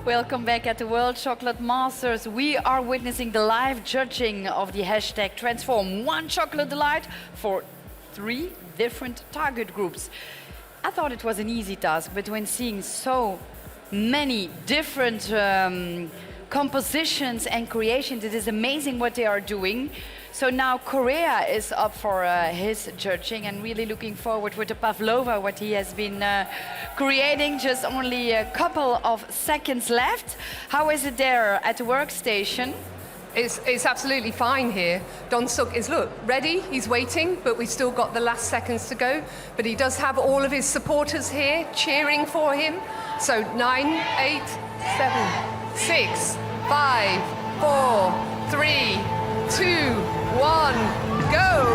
Welcome back at the World Chocolate Masters. We are witnessing the live judging of the hashtag Transform One Chocolate Delight for 3 different target groups. I thought it was an easy task, but when seeing so many different compositions and creations, it is amazing what they are doing. So now Korea is up for his judging, and really looking forward with the pavlova, what he has been creating. Just only a couple of seconds left. How is it there at the workstation? It's absolutely fine here. Dongsuk is, look, ready, he's waiting, but we've still got the last seconds to go. But he does have all of his supporters here cheering for him. So 9, 8, 7, 6, 5, 4, 3, 2, 1, go!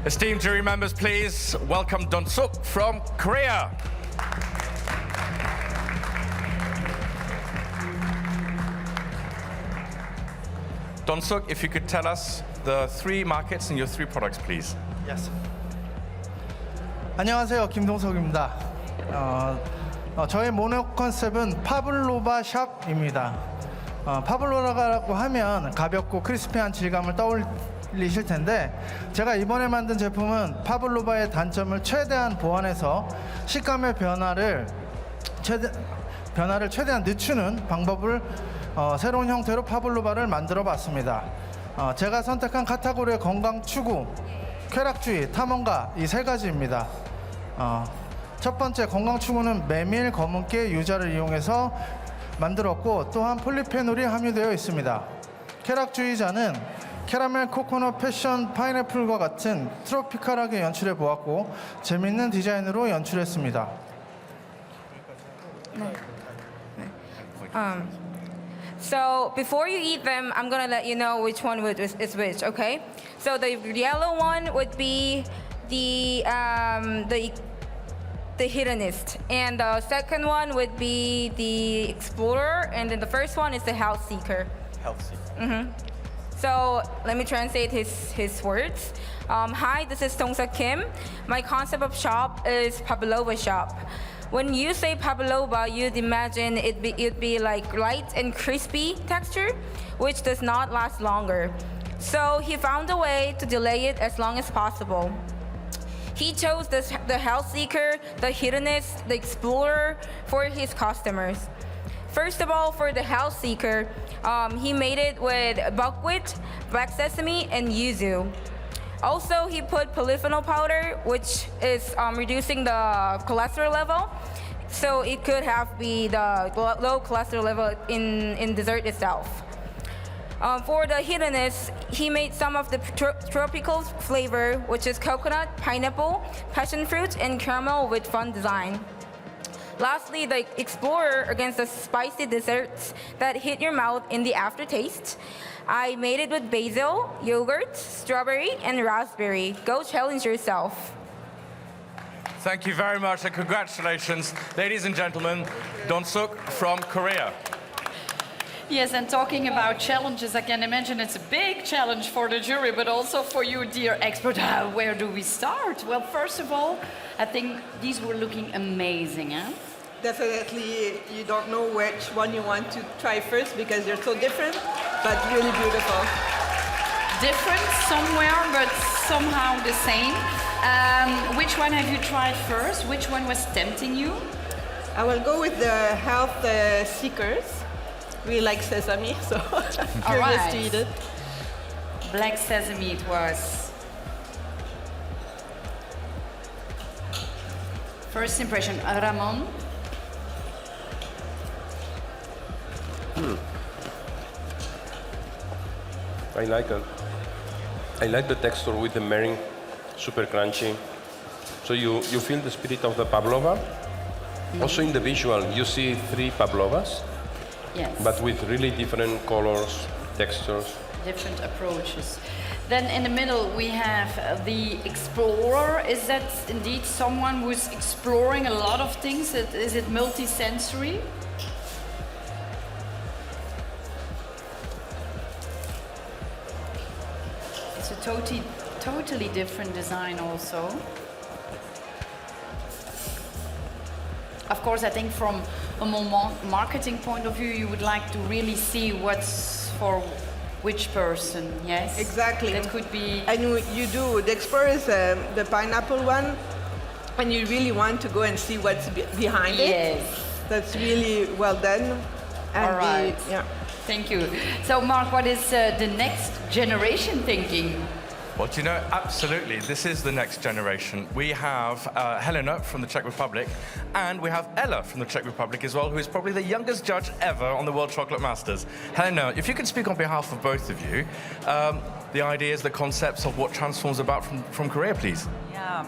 Esteemed jury members, please welcome Dongsuk from Korea. Dongsuk, if you could tell us the 3 markets and your 3 products, please. Yes. 안녕하세요, 김동석입니다. 저의 모노 컨셉은 파블로바 샵입니다. 파블로바라고 하면 가볍고 크리스피한 질감을 떠올리실 텐데, 제가 이번에 만든 제품은 파블로바의 단점을 최대한 보완해서 식감의 변화를 최대한 늦추는 방법을 새로운 형태로 파블로바를 만들어 봤습니다. 제가 선택한 카테고리의 건강 추구, 쾌락주의, 탐험가 이 3가지입니다. 첫 번째 건강 추구는 메밀, 검은깨, 유자를 이용해서 만들었고, 또한 폴리페놀이 함유되어 있습니다. 쾌락주의자는 캐러멜, 코코넛, 패션, 파인애플과 같은 트로피컬하게 연출해 보았고, 재밌는 디자인으로 연출했습니다. So before you eat them, I'm gonna let you know which one is which, okay? So the yellow one would be the hedonist, and the second one would be the explorer, and then the first one is the health seeker. Health seeker. Mm-hmm. So let me translate his words. Hi, this is Dongsuk Kim. My concept of shop is pavlova shop. When you say pavlova, you'd imagine it'd be like light and crispy texture, which does not last longer. So he found a way to delay it as long as possible. He chose the health seeker, the hedonist, the explorer for his customers. First of all, for the health seeker, he made it with buckwheat, black sesame, and yuzu. Also, he put polyphenol powder, which is reducing the cholesterol level, so it could be the low cholesterol level in dessert itself. For the hedonist, he made some of the tropical flavor, which is coconut, pineapple, passion fruit, and caramel with fun design. Lastly, the explorer against the spicy desserts that hit your mouth in the aftertaste. I made it with basil, yogurt, strawberry, and raspberry. Go challenge yourself. Thank you very much and congratulations, ladies and gentlemen, Dongsuk from Korea. Yes, and talking about challenges, I can imagine it's a big challenge for the jury, but also for you, dear expert. Where do we start? Well, first of all, I think these were looking amazing, huh? Definitely, you don't know which one you want to try first because they're so different, but really beautiful. Different somewhere, but somehow the same. Which one have you tried first? Which one was tempting you? I will go with the health seekers. We like sesame, so curious to eat it. Black sesame it was. First impression, Ramon? I like it. I like the texture with the meringue, super crunchy. So you feel the spirit of the pavlova. Also in the visual, you see 3 pavlovas. Yes. But with really different colors, textures. Different approaches. Then in the middle we have the explorer. Is that indeed someone who's exploring a lot of things? Is it multi-sensory? It's a totally different design also. of course, I think from a more marketing point of view, you would like to really see what's for which person, yes? Exactly. That could be... And you do, the Explorer is the pineapple one, and you really want to go and see what's behind it. Yes. That's really well done. And All right. yeah. Thank you. So, Mark, what is the next generation thinking? Well, do you know, absolutely, this is the next generation. We have Helena from the Czech Republic, and we have Ella from the Czech Republic as well, who is probably the youngest judge ever on the World Chocolate Masters. Helena, if you could speak on behalf of both of you, the ideas, the concepts of what Transform's about from Korea, please. Yeah.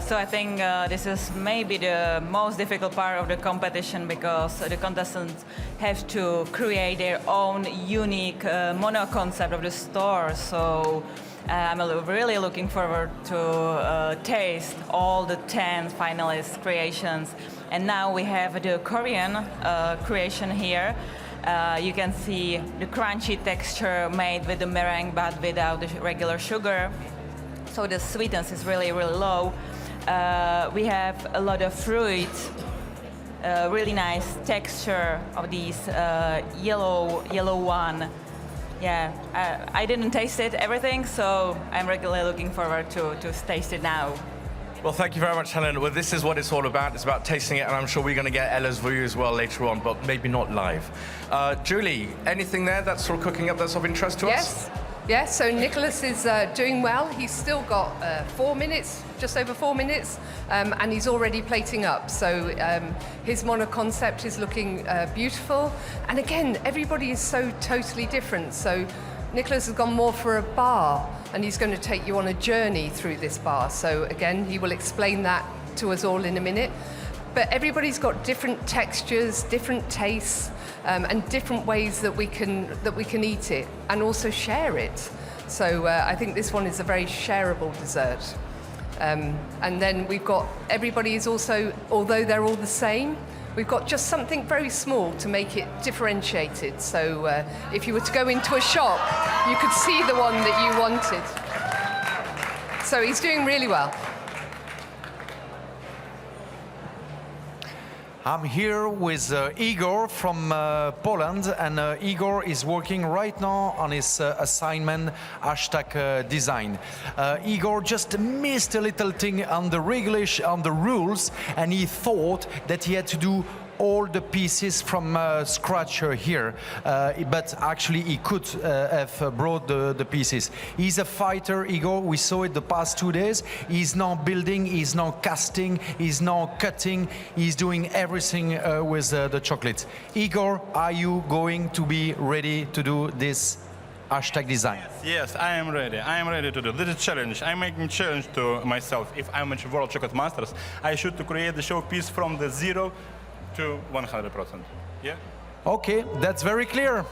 So I think this is maybe the most difficult part of the competition because the contestants have to create their own unique mono concept of the store. So I'm really looking forward to taste all the 10 finalists' creations. And now we have the Korean creation here. You can see the crunchy texture made with the meringue but without the regular sugar. So the sweetness is really, really low. We have a lot of fruit, really nice texture of these yellow one. Yeah, I didn't taste it, everything, so I'm really looking forward to taste it now. Well, thank you very much, Helen. Well, this is what it's all about. It's about tasting it, and I'm sure we're going to get Ella's view as well later on, but maybe not live. Julie, anything there that's sort of cooking up that's of interest to us? Yes, so Nicolas is doing well. He's still got 4 minutes, just over 4 minutes, and he's already plating up. So his mono concept is looking beautiful. And again, everybody is so totally different. So Nicolas has gone more for a bar, and he's going to take you on a journey through this bar. So again, he will explain that to us all in a minute. But everybody's got different textures, different tastes, and different ways that we can eat it and also share it. So I think this one is a very shareable dessert. And then we've got, everybody is also, although they're all the same, we've got just something very small to make it differentiated. So if you were to go into a shop, you could see the one that you wanted. So he's doing really well. I'm here with Igor from Poland, and Igor is working right now on his assignment, #design. Igor just missed a little thing on the regulation, on the rules, and he thought that he had to do all the pieces from scratch here, but actually he could have brought the pieces. He's a fighter, Igor. We saw it the past 2 days. He's now building, he's now casting, he's now cutting, he's doing everything with the chocolates. Igor, are you going to be ready to do this #design? Yes, I am ready. I am ready to do this is challenge. I'm making challenge to myself. If I'm a World Chocolate Masters, I should to create the showpiece from the 0 to 100%. Yeah? Okay, that's very clear.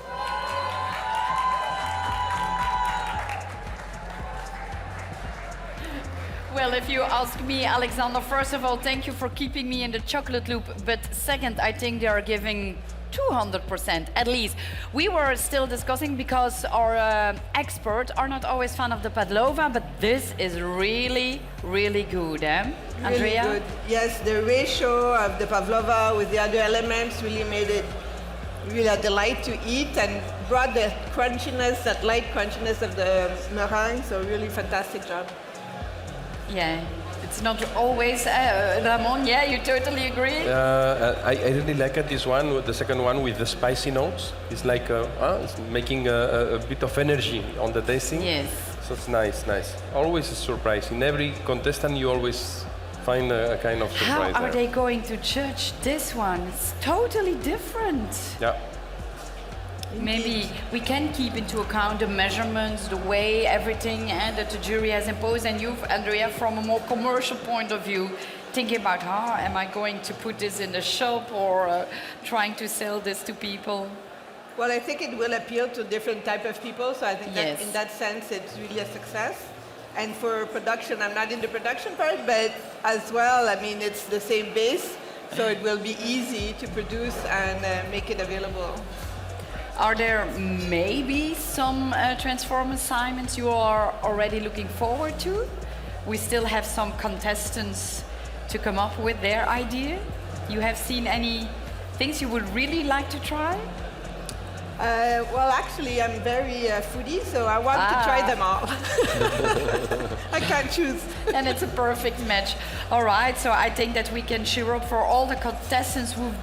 Well, if you ask me, Alexander, first of all, thank you for keeping me in the chocolate loop. But second, I think they are giving 200% at least. We were still discussing because our experts are not always fan of the pavlova, but this is really, really good, eh? Really Andrea? good. Yes, the ratio of the pavlova with the other elements really made it really a delight to eat and brought the crunchiness, that light crunchiness of the meringue. So really fantastic job. Yeah, it's not always, Ramon, yeah, you totally agree? I really like it, this one, the second one with the spicy notes. It's like it's making a bit of energy on the tasting. Yes. So it's nice, nice. Always a surprise. In every contestant, you always find a kind of surprise. How are there. they going to judge this one? It's totally different. Yeah. Maybe we can keep into account the measurements, the way everything that the jury has imposed, and you, Andrea, from a more commercial point of view, thinking about how am I going to put this in the shop or trying to sell this to people? Well, I think it will appeal to different type of people. So I think Yes. that in that sense, it's really a success. And for production, I'm not in the production part, but as well, I mean, it's the same base, so it will be easy to produce and make it available. Are there maybe some transform assignments you are already looking forward to? We still have some contestants to come up with their idea. You have seen any things you would really like to try? Well, actually, I'm very foodie, so I want to try them all. I can't choose. And it's a perfect match. All right, so I think that we can cheer up for all the contestants who've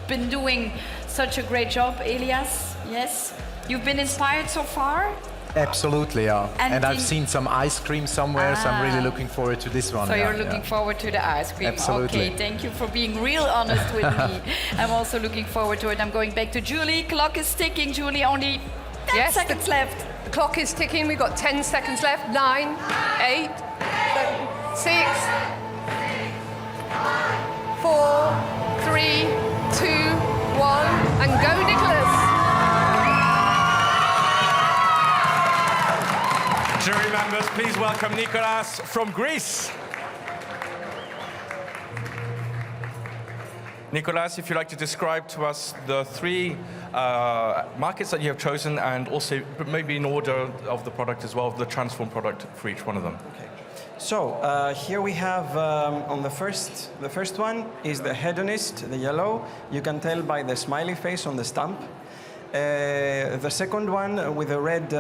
been doing such a great job. Elias, yes? You've been inspired so far? Absolutely, yeah. And I've seen some ice cream somewhere, so I'm really looking forward to this one. So yeah, you're looking forward to the ice cream. Absolutely. Okay, thank you for being real honest with me. I'm also looking forward to it. I'm going back to Julie. Clock is ticking, Julie. Only 10 seconds left. The clock is ticking. We've got 10 seconds left. 9, 8, 7, 6, 4, 3, 2, 1, and go, Nicolas. Jury members, please welcome Nicolas from Greece. Nicolas, if you'd like to describe to us the three markets that you have chosen, and also maybe in order of the product as well, the transform product for each one of them. Okay. So here we have on the first one is the hedonist, the yellow. You can tell by the smiley face on the stamp. The second one with a red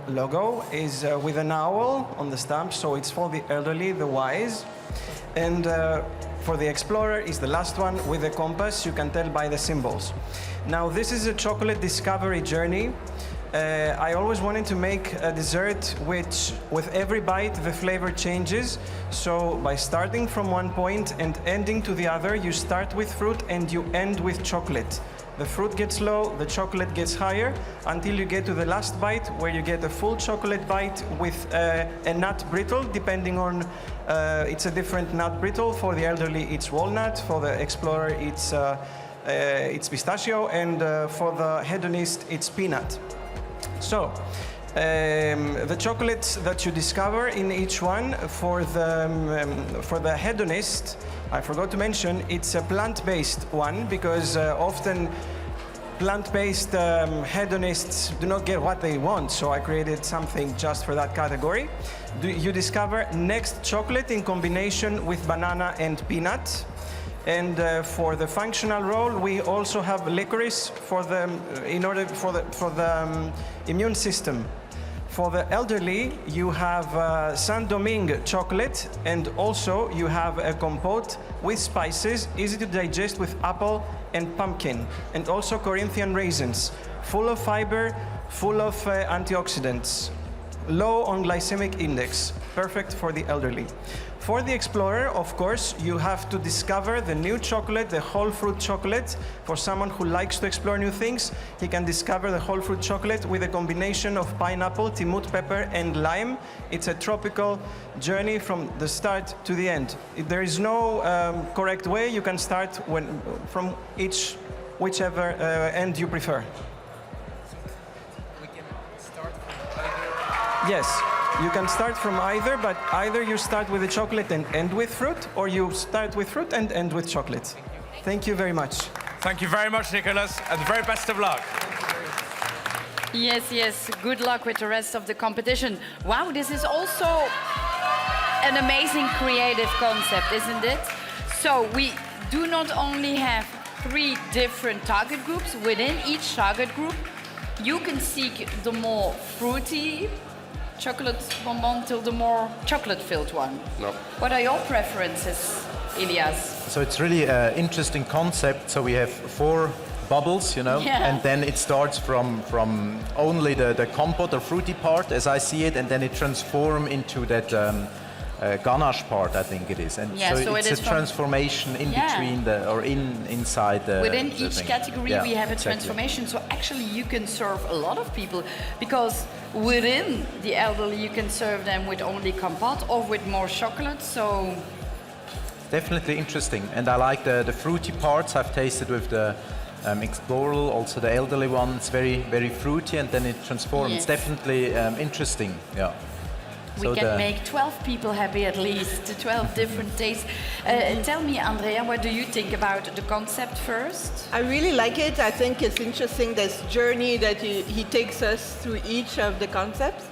logo is with an owl on the stamp, so it's for the elderly, the wise. And for the explorer is the last one with a compass, you can tell by the symbols. Now this is a chocolate discovery journey. I always wanted to make a dessert which, with every bite, the flavor changes. So by starting from one point and ending to the other, you start with fruit and you end with chocolate. The fruit gets low, the chocolate gets higher, until you get to the last bite, where you get a full chocolate bite with a nut brittle, depending on, it's a different nut brittle. For the elderly, it's walnut. For the explorer, it's pistachio. And for the hedonist, it's peanut. So, the chocolates that you discover in each one, for the hedonist, I forgot to mention, it's a plant-based one, because often plant-based hedonists do not get what they want, so I created something just for that category. You discover next chocolate in combination with banana and peanut. And for the functional role, we also have licorice for the immune system. For the elderly, you have Saint-Domingue chocolate, and also you have a compote with spices, easy to digest, with apple and pumpkin, and also Corinthian raisins, full of fiber, full of antioxidants, low on glycemic index, perfect for the elderly. For the explorer, of course, you have to discover the new chocolate, the whole fruit chocolate. For someone who likes to explore new things, he can discover the whole fruit chocolate with a combination of pineapple, timut pepper, and lime. It's a tropical journey from the start to the end. There is no correct way. You can start from whichever end you prefer. We can start from either. Yes. You can start from either, but either you start with the chocolate and end with fruit, or you start with fruit and end with chocolate. Thank you very much. Thank you very much, Nicolas, and the very best of luck. Yes, yes. Good luck with the rest of the competition. Wow, this is also an amazing creative concept, isn't it? So we do not only have 3 different target groups. Within each target group, you can seek the more fruity chocolate bonbon till the more chocolate-filled one. No. What are your preferences, Elias? So it's really an interesting concept. So we have 4 bubbles, you know, and then it starts from only the compote or fruity part, as I see it, and then it transforms into that ganache part, I think it is. And so it's a transformation in between inside the within the each thing. category we have a transformation, so actually you can serve a lot of people, because within the elderly you can serve them with only compote or with more chocolate, so definitely interesting. And I like the fruity parts. I've tasted with the Explorer, also the elderly one. It's very, very fruity, and then it transforms. Yes. It's definitely interesting, yeah. We can make 12 people happy at least, 12 different tastes. Tell me, Andrea, what do you think about the concept first? I really like it. I think it's interesting, this journey that he takes us through each of the concepts.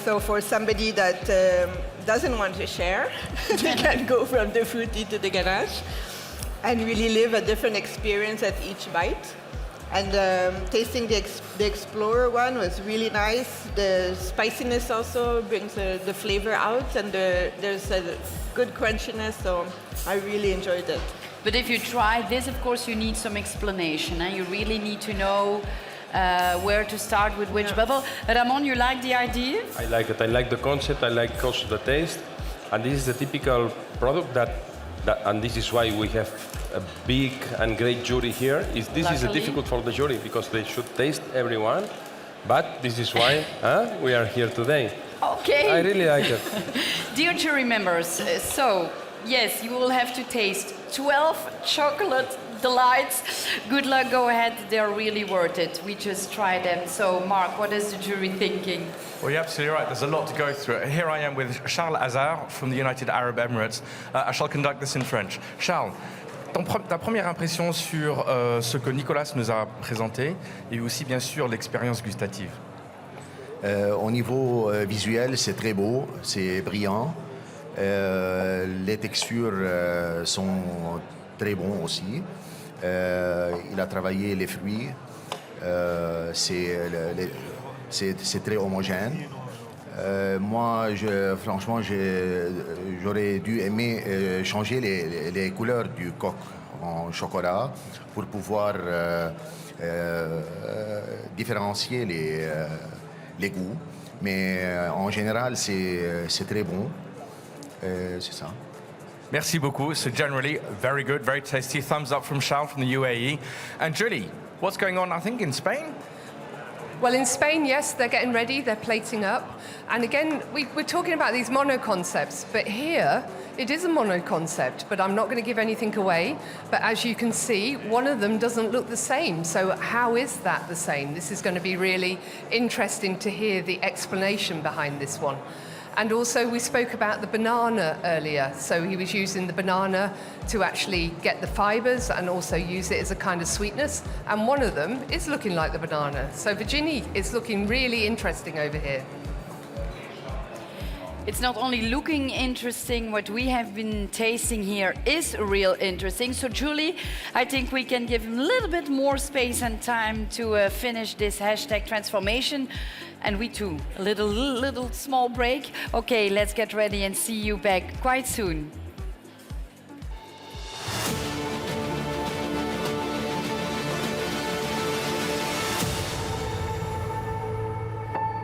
So for somebody that doesn't want to share, they can go from the fruity to the ganache. and really live a different experience at each bite. And tasting the Explorer one was really nice. The spiciness also brings the flavor out, and there's a good crunchiness, so I really enjoyed it. But if you try this, of course, you need some explanation. You really need to know where to start with which bubble. Ramon, you like the idea? I like it. I like the concept. I like also the taste. And this is the typical product that and this is why we have a big and great jury here. This is difficult for the jury because they should taste everyone. But this is why we are here today. Okay. I really like it. Dear jury members, so yes, you will have to taste 12 chocolate delights. Good luck, go ahead, they're really worth it. We just tried them. So Mark, what is the jury thinking? Well, you're absolutely right. There's a lot to go through. Here I am with Charles Hazard from the United Arab Emirates. I shall conduct this in French. Charles, ta première impression sur ce que Nicolas nous a présenté et aussi bien sûr l'expérience gustative. Au niveau visuel, c'est très beau, c'est brillant. Les textures sont très bonnes aussi. Il a travaillé les fruits. C'est très homogène. Moi, franchement, j'aurais dû aimer changer les couleurs du coq en chocolat pour pouvoir différencier les goûts. Mais en général, c'est très bon. C'est ça. Merci beaucoup. So generally, very good, very tasty. Thumbs up from Charles from the UAE. And Julie, what's going on, I think, in Spain? Well, in Spain, yes, they're getting ready, they're plating up. And again, we're talking about these mono concepts, but here it is a mono concept, but I'm not going to give anything away. But as you can see, one of them doesn't look the same. So how is that the same? This is going to be really interesting to hear the explanation behind this one. And also we spoke about the banana earlier. So he was using the banana to actually get the fibers and also use it as a kind of sweetness. And one of them is looking like the banana. So Virginie is looking really interesting over here. It's not only looking interesting, what we have been tasting here is real interesting. So Julie, I think we can give him a little bit more space and time to finish this hashtag transformation. And we too, a little small break. Okay, let's get ready and see you back quite soon.